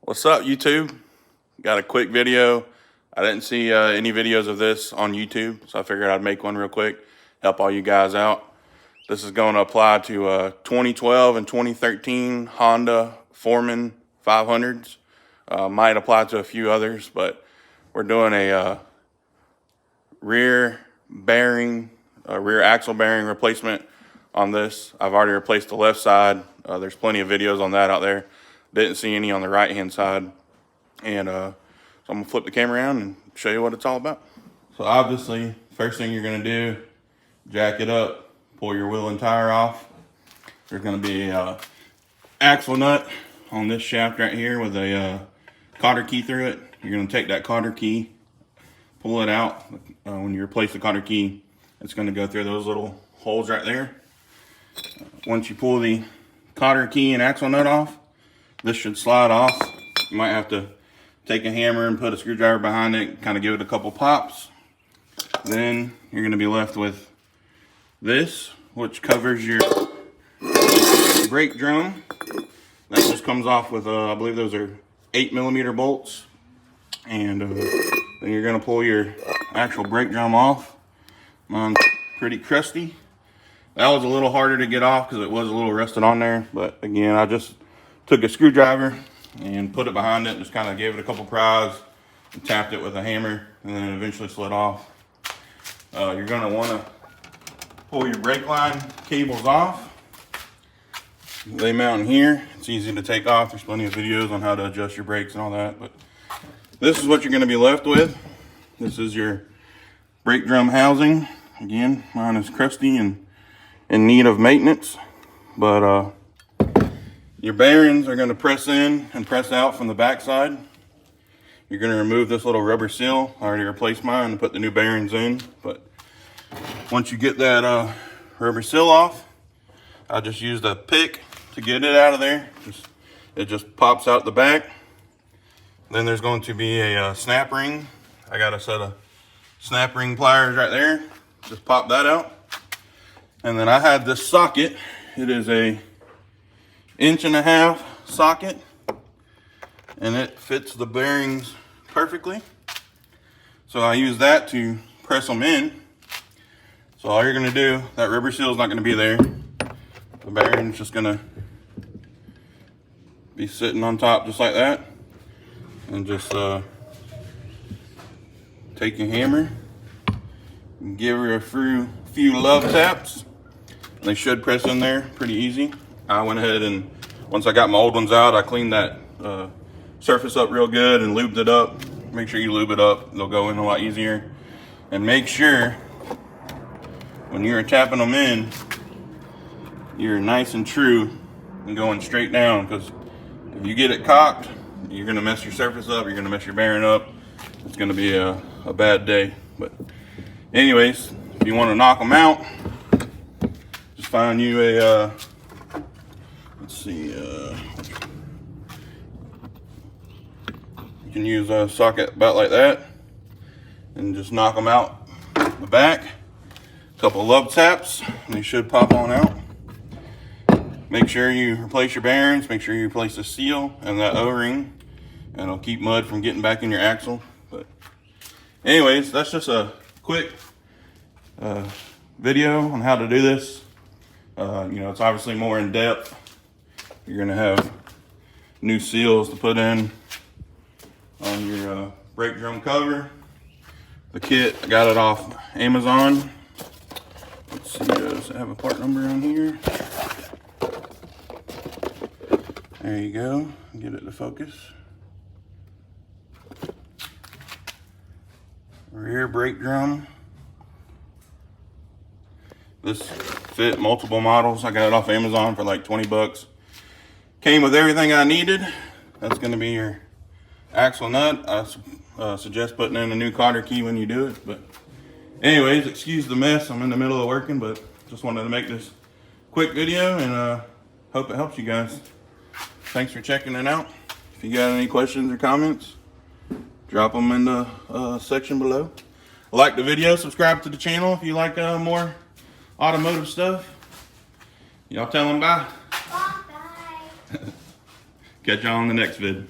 What's up, YouTube? Got a quick video. I didn't see any videos of this on YouTube, so I figured I'd make one real quick, help all you guys out. This is going to apply to 2012 and 2013 Honda Foreman 500s. Might apply to a few others, but we're doing a rear axle bearing replacement on this. I've already replaced the left side. There's plenty of videos on that out there. Didn't see any on the right hand side. And so I'm gonna flip the camera around and show you what it's all about. So obviously, first thing you're gonna do, jack it up, pull your wheel and tire off. There's gonna be a axle nut on this shaft right here with a cotter key through it. You're gonna take that cotter key, pull it out. When you replace the cotter key, it's gonna go through those little holes right there. Once you pull the cotter key and axle nut off, this should slide off. You might have to take a hammer and put a screwdriver behind it, kind of give it a couple pops. Then you're gonna be left with this, which covers your brake drum. That just comes off with, I believe those are 8mm bolts. And then you're gonna pull your actual brake drum off. Mine's pretty crusty. That was a little harder to get off because it was a little rusted on there. But again, I just took a screwdriver and put it behind it, just kind of gave it a couple pries and tapped it with a hammer, and then it eventually slid off. You're gonna wanna pull your brake line cables off. They mount in here. It's easy to take off. There's plenty of videos on how to adjust your brakes and all that, but this is what you're gonna be left with. This is your brake drum housing. Again, mine is crusty and in need of maintenance, but your bearings are going to press in and press out from the back side. You're going to remove this little rubber seal. I already replaced mine and put the new bearings in, but once you get that rubber seal off, I just used a pick to get it out of there. It just pops out the back. Then there's going to be a snap ring. I got a set of snap ring pliers right there. Just pop that out. And then I had this socket. It is a 1.5-inch socket, and it fits the bearings perfectly. So I use that to press them in. So all you're gonna do, that rubber seal is not gonna be there. The bearing's just gonna be sitting on top just like that. And just take your hammer and give her a few love taps. They should press in there pretty easy. I went ahead and once I got my old ones out, I cleaned that surface up real good and lubed it up. Make sure you lube it up. They'll go in a lot easier. And make sure when you're tapping them in, you're nice and true and going straight down, because if you get it cocked, you're gonna mess your surface up, you're gonna mess your bearing up. It's gonna be a bad day. But anyways, if you wanna knock them out, just find you a, let's see, you can use a socket about like that and just knock them out the back. A couple love taps and they should pop on out. Make sure you replace your bearings, make sure you replace the seal and that O-ring, and it'll keep mud from getting back in your axle. But anyways, that's just a quick video on how to do this. You know, it's obviously more in depth. You're gonna have new seals to put in on your brake drum cover. The kit, I got it off Amazon. Let's see, does it have a part number on here? There you go, get it to focus. Rear brake drum. This fit multiple models. I got it off Amazon for like 20 bucks. Came with everything I needed. That's gonna be your axle nut. I suggest putting in a new cotter key when you do it. But anyways, excuse the mess. I'm in the middle of working, but just wanted to make this quick video and hope it helps you guys. Thanks for checking it out. If you got any questions or comments, drop them in the section below. Like the video, subscribe to the channel if you like more automotive stuff. Y'all tell them bye. Bye. Catch y'all on the next vid.